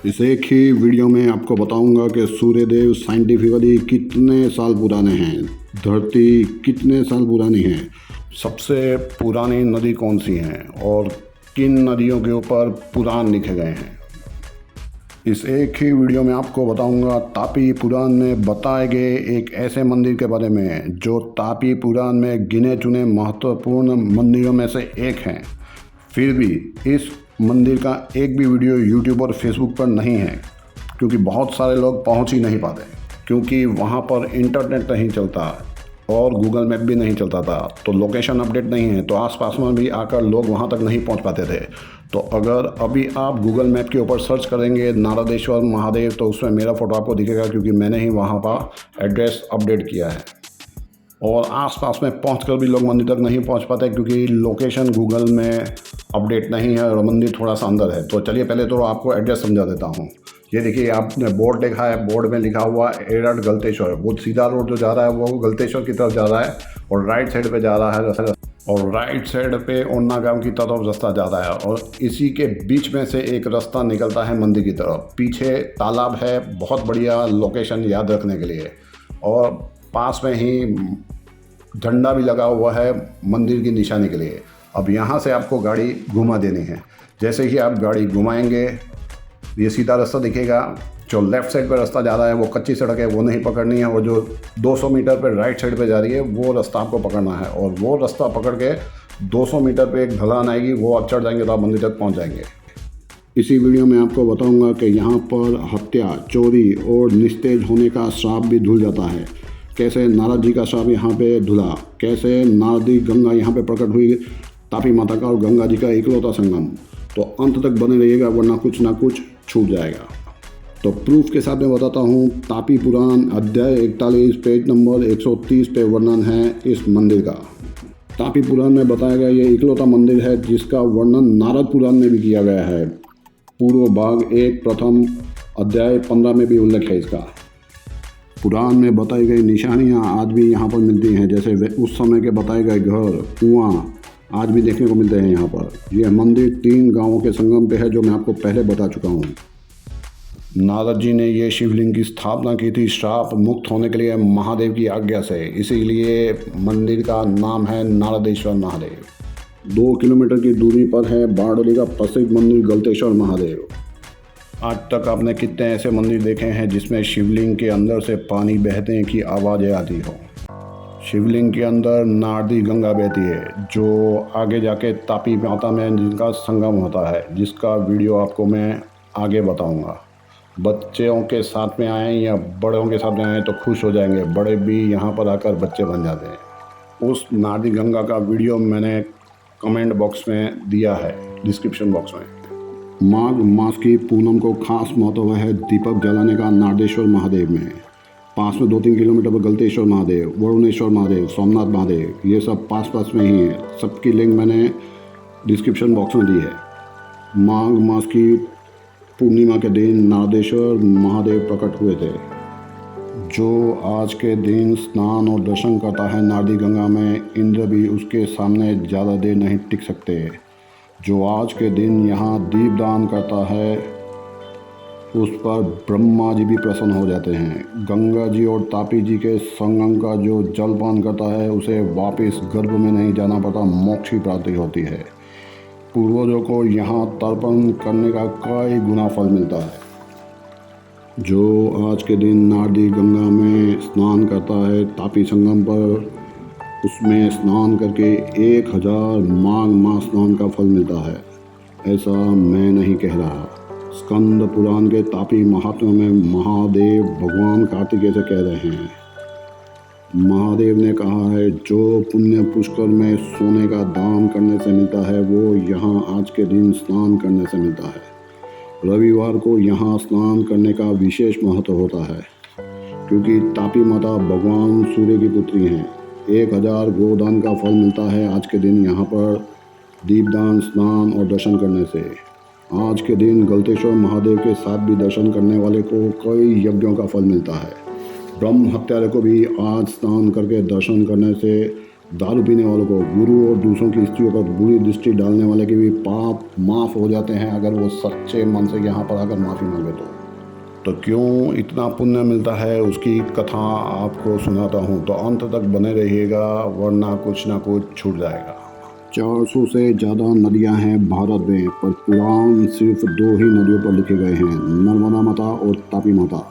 इस एक ही वीडियो में आपको बताऊंगा कि सूर्यदेव साइंटिफिकली कितने साल पुराने हैं, धरती कितने साल पुरानी है, सबसे पुरानी नदी कौन सी है और किन नदियों के ऊपर पुराण लिखे गए हैं। इस एक ही वीडियो में आपको बताऊंगा तापी पुराण में बताए गए एक ऐसे मंदिर के बारे में जो तापी पुराण में गिने चुने महत्वपूर्ण मंदिरों में से एक हैं। फिर भी इस मंदिर का एक भी वीडियो यूट्यूब और फेसबुक पर नहीं है क्योंकि बहुत सारे लोग पहुंच ही नहीं पाते, क्योंकि वहां पर इंटरनेट नहीं चलता और गूगल मैप भी नहीं चलता था, तो लोकेशन अपडेट नहीं है, तो आसपास में भी आकर लोग वहां तक नहीं पहुंच पाते थे। तो अगर अभी आप गूगल मैप के ऊपर सर्च करेंगे नारदेश्वर महादेव तो उसमें मेरा फ़ोटो आपको दिखेगा, क्योंकि मैंने ही वहाँ पर एड्रेस अपडेट किया है। और आसपास में पहुंचकर भी लोग मंदिर तक नहीं पहुंच पाते क्योंकि लोकेशन गूगल में अपडेट नहीं है और मंदिर थोड़ा सा अंदर है। तो चलिए पहले तो आपको एड्रेस समझा देता हूं। ये देखिए, आपने बोर्ड देखा है, बोर्ड में लिखा हुआ एरठ गलतेश्वर। वो सीधा रोड जो जा रहा है वो गलतेश्वर की तरफ जा रहा है और राइट साइड पे जा रहा है, और राइट साइड पे ओन्ना गांव की तरफ रास्ता जा रहा है, और इसी के बीच में से एक रास्ता निकलता है मंदिर की तरफ। पीछे तालाब है, बहुत बढ़िया लोकेशन याद रखने के लिए, और पास में ही झंडा भी लगा हुआ है मंदिर की निशानी के लिए। अब यहाँ से आपको गाड़ी घुमा देनी है। जैसे ही आप गाड़ी घुमाएंगे ये सीधा रास्ता दिखेगा। जो लेफ़्ट साइड पर रास्ता जा रहा है वो कच्ची सड़क है, वो नहीं पकड़नी है, और जो 200 मीटर पर राइट साइड पे जा रही है वो रास्ता आपको पकड़ना है, और वो रास्ता पकड़ के 200 मीटर पे एक ढलान आएगी, वो आप चढ़ जाएंगे तो आप मंदिर तक पहुँच जाएंगे। इसी वीडियो में आपको बताऊंगा कि यहाँ पर हत्या, चोरी और निस्तेज होने का श्राप भी धुल जाता है। कैसे नारद जी का श्राप यहाँ पे धुला, कैसे नारदी गंगा यहाँ पे प्रकट हुई, तापी माता का और गंगा जी का इकलौता संगम। तो अंत तक बने रहिएगा वरना कुछ ना कुछ छूट जाएगा। तो प्रूफ के साथ मैं बताता हूँ। तापी पुराण अध्याय 41 पेज नंबर 130 पे वर्णन है इस मंदिर का। तापी पुराण में बताया गया ये इकलौता मंदिर है जिसका वर्णन नारद पुराण में भी किया गया है। पूर्व भाग 1 प्रथम अध्याय 15 में भी उल्लेख है इसका। पुराण में बताई गई निशानियाँ आज भी यहाँ पर मिलती हैं, जैसे उस समय के बताए गए घर, कुआं आज भी देखने को मिलते हैं यहाँ पर। यह मंदिर 3 गांवों के संगम पे है, जो मैं आपको पहले बता चुका हूँ। नारद जी ने ये शिवलिंग की स्थापना की थी श्राप मुक्त होने के लिए महादेव की आज्ञा से, इसीलिए मंदिर का नाम है नारदेश्वर महादेव। 2 किलोमीटर की दूरी पर है बारडोली का प्रसिद्ध मंदिर गलतेश्वर महादेव। आज तक आपने कितने ऐसे मंदिर देखे हैं जिसमें शिवलिंग के अंदर से पानी बहने की आवाज़ें आती हो। शिवलिंग के अंदर नारदी गंगा बहती है, जो आगे जाके तापी माता में जिनका संगम होता है, जिसका वीडियो आपको मैं आगे बताऊंगा। बच्चों के साथ में आएँ या बड़ों के साथ में आएँ तो खुश हो जाएंगे, बड़े भी यहाँ पर आकर बच्चे बन जाते हैं। उस नारदी गंगा का वीडियो मैंने कमेंट बॉक्स में दिया है, डिस्क्रिप्शन बॉक्स में। माघ मास की पूनम को खास महत्व है दीपक जलाने का नारदेश्वर महादेव में। पास में 2-3 किलोमीटर पर गलतेश्वर महादेव, वरुणेश्वर महादेव, सोमनाथ महादेव, ये सब पास में ही है। सबकी लिंक मैंने डिस्क्रिप्शन बॉक्स में दी है। माघ मास की पूर्णिमा के दिन नारदेश्वर महादेव प्रकट हुए थे। जो आज के दिन स्नान और दर्शन करता है नारदी गंगा में, इंद्र भी उसके सामने ज़्यादा देर नहीं टिक सकते। जो आज के दिन यहाँ दीपदान करता है उस पर ब्रह्मा जी भी प्रसन्न हो जाते हैं। गंगा जी और तापी जी के संगम का जो जलपान करता है उसे वापस गर्भ में नहीं जाना पड़ता, मोक्ष की प्राप्ति होती है। पूर्वजों को यहाँ तर्पण करने का कई गुना फल मिलता है। जो आज के दिन नारदी गंगा में स्नान करता है तापी संगम पर, उसमें स्नान करके 1000 माघ मास स्नान का फल मिलता है। ऐसा मैं नहीं कह रहा, स्कंद पुराण के तापी महात्म्य में महादेव भगवान कार्तिकेय से कह रहे हैं। महादेव ने कहा है जो पुण्य पुष्कर में सोने का दान करने से मिलता है वो यहाँ आज के दिन स्नान करने से मिलता है। रविवार को यहाँ स्नान करने का विशेष महत्व होता है क्योंकि तापी माता भगवान सूर्य की पुत्री हैं। 1000 गोदान का फल मिलता है आज के दिन यहाँ पर दीपदान, स्नान और दर्शन करने से। आज के दिन गलतेश्वर महादेव के साथ भी दर्शन करने वाले को कई यज्ञों का फल मिलता है। ब्रह्म हत्यारे को भी आज स्नान करके दर्शन करने से दारू पीने वालों को, गुरु और दूसरों की स्त्रियों पर बुरी दृष्टि डालने वाले के भी पाप माफ़ हो जाते हैं अगर वो सच्चे मन से यहाँ पर आकर माफ़ी मांगे तो क्यों इतना पुण्य मिलता है उसकी कथा आपको सुनाता हूँ, तो अंत तक बने रहिएगा वरना कुछ ना कुछ छूट जाएगा। 400 से ज़्यादा नदियाँ हैं भारत में, पर पुराण सिर्फ 2 ही नदियों पर लिखे गए हैं, नर्मदा माता और तापी माता।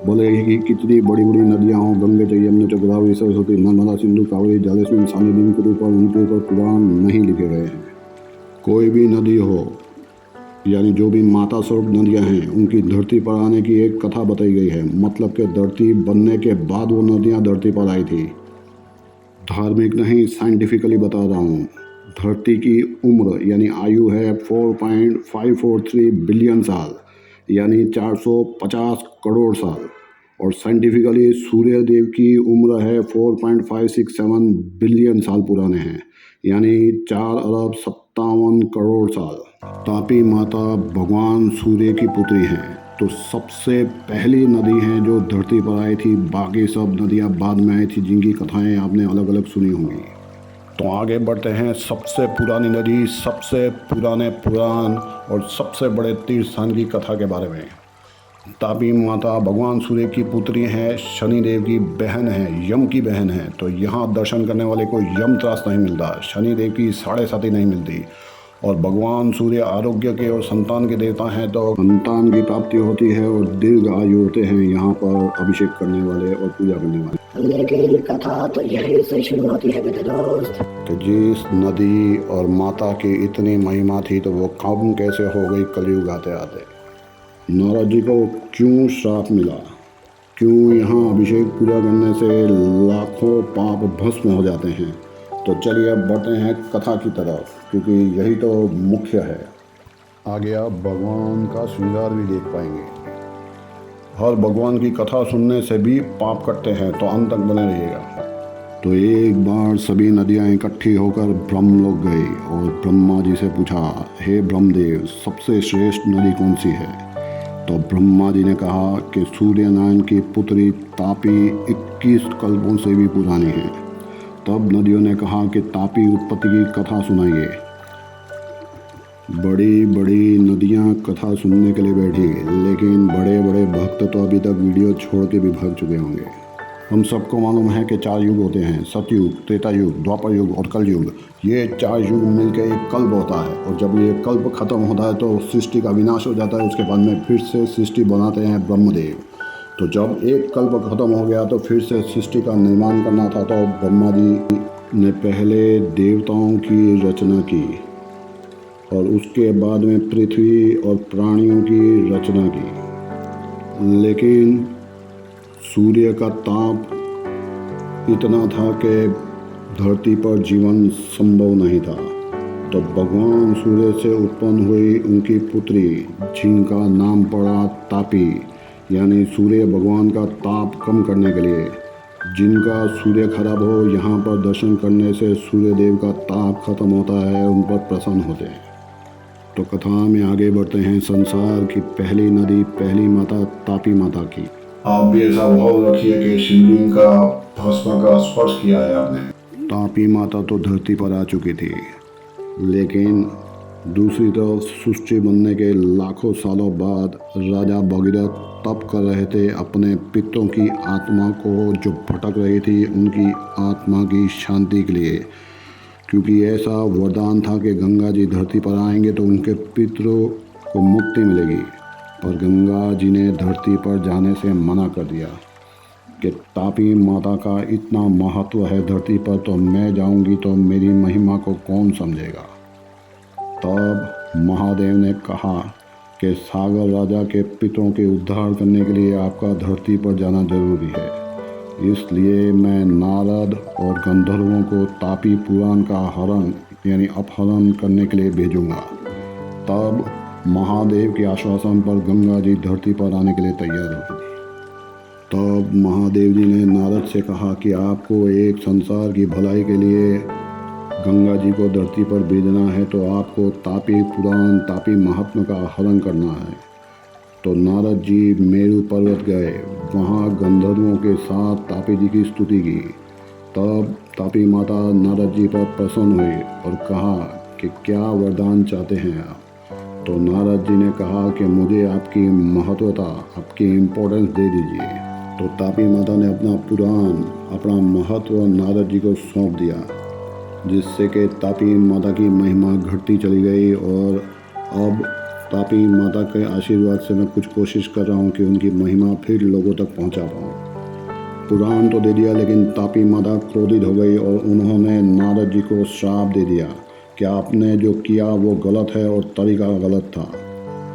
बोले कि कितनी बड़ी बड़ी नदियाँ हों, गंगे च यमुना च गोदावरी सरस्वती नर्मदा सिंधु कावेरी जलेस्मिन सन्निधिं कुरु, पर उनके ऊपर पुराण नहीं लिखे गए हैं। कोई भी नदी हो, यानी जो भी माता स्वरूप नदियाँ हैं, उनकी धरती पर आने की एक कथा बताई गई है। मतलब कि धरती बनने के बाद वो नदियाँ धरती पर आई थी। धार्मिक नहीं, साइंटिफिकली बता रहा हूँ। धरती की उम्र यानी आयु है 4.543 बिलियन साल, यानी 450 करोड़ साल। और साइंटिफिकली सूर्य देव की उम्र है 4.567 बिलियन साल पुराने हैं, यानी 4 अरब 57 करोड़ साल। तापी माता भगवान सूर्य की पुत्री हैं, तो सबसे पहली नदी है जो धरती पर आई थी। बाकी सब नदियाँ बाद में आई थी जिनकी कथाएं आपने अलग अलग सुनी होंगी। तो आगे बढ़ते हैं सबसे पुरानी नदी, सबसे पुराने पुराण और सबसे बड़े तीर्थ स्थान की कथा के बारे में। तापी माता भगवान सूर्य की पुत्री हैं, शनिदेव की बहन है, यम की बहन है। तो यहाँ दर्शन करने वाले को यम त्रास नहीं मिलता, शनिदेव की 7.5 नहीं मिलती। और भगवान सूर्य आरोग्य के और संतान के देवता हैं, तो संतान की प्राप्ति होती है और दीर्घ आयु होते हैं यहाँ पर अभिषेक करने वाले और पूजा करने वाले। लेकिन कथा तो यही से शुरू होती है मेरे दोस्त। तो जिस नदी और माता की इतनी महिमा थी, तो वो कब कैसे हो गई कलयुग आते आते। नारद जी को क्यों श्राप मिला, क्यों यहाँ अभिषेक पूजा करने से लाखों पाप भस्म हो जाते हैं। तो चलिए अब बढ़ते हैं कथा की तरफ, क्योंकि यही तो मुख्य है। आगे आप भगवान का श्रृंगार भी देख पाएंगे। हर भगवान की कथा सुनने से भी पाप कटते हैं, तो अंत तक बने रहिएगा। तो एक बार सभी नदियाँ इकट्ठी होकर ब्रह्मलोक गई और ब्रह्मा जी से पूछा, हे ब्रह्मदेव, सबसे श्रेष्ठ नदी कौन सी है। तो ब्रह्मा जी ने कहा कि सूर्यनारायण की पुत्री तापी 21 कल्पों से भी पुरानी है। तब नदियों ने कहा कि तापी उत्पत्ति की कथा सुनाइए। बड़ी बड़ी नदियाँ कथा सुनने के लिए बैठी, लेकिन बड़े बड़े भक्त तो अभी तक वीडियो छोड़ के भी भाग चुके होंगे। हम सबको मालूम है कि 4 युग होते हैं, सतयुग, त्रेता युग, द्वापर युग और कलयुग। ये 4 युग मिलकर एक कल्प होता है, और जब ये कल्प खत्म होता है तो सृष्टि का विनाश हो जाता है। उसके बाद में फिर से सृष्टि बनाते हैं ब्रह्मदेव। तो जब एक कल्प खत्म हो गया तो फिर से सृष्टि का निर्माण करना था, तो ब्रह्मा जी ने पहले देवताओं की रचना की और उसके बाद में पृथ्वी और प्राणियों की रचना की। लेकिन सूर्य का ताप इतना था कि धरती पर जीवन संभव नहीं था। तो भगवान सूर्य से उत्पन्न हुई उनकी पुत्री, जिनका नाम पड़ा तापी, यानी सूर्य भगवान का ताप कम करने के लिए। जिनका सूर्य खराब हो, यहाँ पर दर्शन करने से सूर्य देव का ताप खत्म होता है, उन पर प्रसन्न होते हैं। तो कथा में आगे बढ़ते हैं संसार की पहली नदी, पहली माता तापी माता की। आप भी ऐसा भाव रखिए कि शिवलिंग का भस्म का स्पर्श किया है आपने। तापी माता तो धरती पर आ चुकी थी, लेकिन दूसरी तरफ सृष्टि बनने के लाखों सालों बाद राजा भगीरथ तप कर रहे थे अपने पितरों की आत्मा को जो भटक रही थी, उनकी आत्मा की शांति के लिए। क्योंकि ऐसा वरदान था कि गंगा जी धरती पर आएंगे तो उनके पितरों को मुक्ति मिलेगी। पर गंगा जी ने धरती पर जाने से मना कर दिया कि तापी माता का इतना महत्व है धरती पर, तो मैं जाऊंगी तो मेरी महिमा को कौन समझेगा। तब महादेव ने कहा कि सागर राजा के पितरों के उद्धार करने के लिए आपका धरती पर जाना जरूरी है। इसलिए मैं नारद और गंधर्वों को तापी पुराण का हरण यानी अपहरण करने के लिए भेजूंगा। तब महादेव के आश्वासन पर गंगा जी धरती पर आने के लिए तैयार होगी। तब महादेव जी ने नारद से कहा कि आपको एक संसार की भलाई के लिए गंगा जी को धरती पर भेजना है, तो आपको तापी पुराण, तापी महात्मा का हरण करना है। तो नारद जी मेरु पर्वत गए, वहाँ गंधर्वों के साथ तापी जी की स्तुति की। तब तापी माता नारद जी पर प्रसन्न हुई और कहा कि क्या वरदान चाहते हैं आप। तो नारद जी ने कहा कि मुझे आपकी महत्वता, आपकी इम्पोर्टेंस दे दीजिए। तो तापी माता ने अपना पुराण, अपना महत्व नारद जी को सौंप दिया, जिससे कि तापी माता की महिमा घटती चली गई। और अब तापी माता के आशीर्वाद से मैं कुछ कोशिश कर रहा हूँ कि उनकी महिमा फिर लोगों तक पहुँचा पाऊँ। पुराण तो दे दिया, लेकिन तापी माता क्रोधित हो गई और उन्होंने नारद जी को श्राप दे दिया कि आपने जो किया वो गलत है और तरीका गलत था।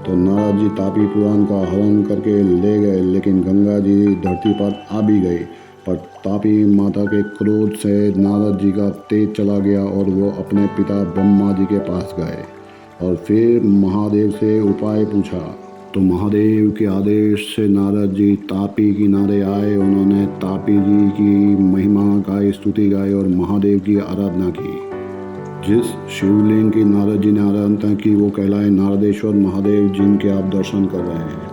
तो नारद जी तापी पुराण का हरण करके ले गए, लेकिन गंगा जी धरती पर आ भी गई। पर तापी माता के क्रोध से नारद जी का तेज चला गया और वो अपने पिता ब्रह्मा जी के पास गए और फिर महादेव से उपाय पूछा। तो महादेव के आदेश से नारद जी तापी किनारे आए। उन्होंने तापी जी की महिमा का स्तुति गाई और महादेव की आराधना की। जिस शिवलिंग की नारद जी ने आराधना की वो कहलाए नारदेश्वर महादेव, जिनके आप दर्शन कर रहे हैं।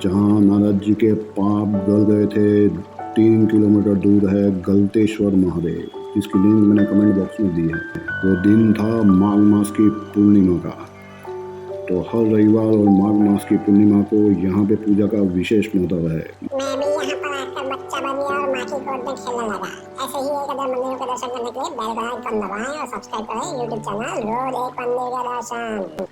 जहाँ नारद जी के पाप गल गए थे, 3 किलोमीटर दूर है गलतेश्वर महादेव, जिसकी लिंक मैंने कमेंट बॉक्स में दी है। वो दिन था माघ मास की पूर्णिमा का। तो हर रविवार और माघ मास की पूर्णिमा को यहाँ पे पूजा का विशेष महत्व है। मैं भी यहाँ पर आकर बच्चा बन गया और माँ की गोद में खेलने लगा। ऐसे ही एक अदर मंदिरों के दर्शन करने के लिए बेल का आइकन दबाएं और सब्सक्राइब करें यूट्यूब चैनल रोज एक मंदिर का दर्शन।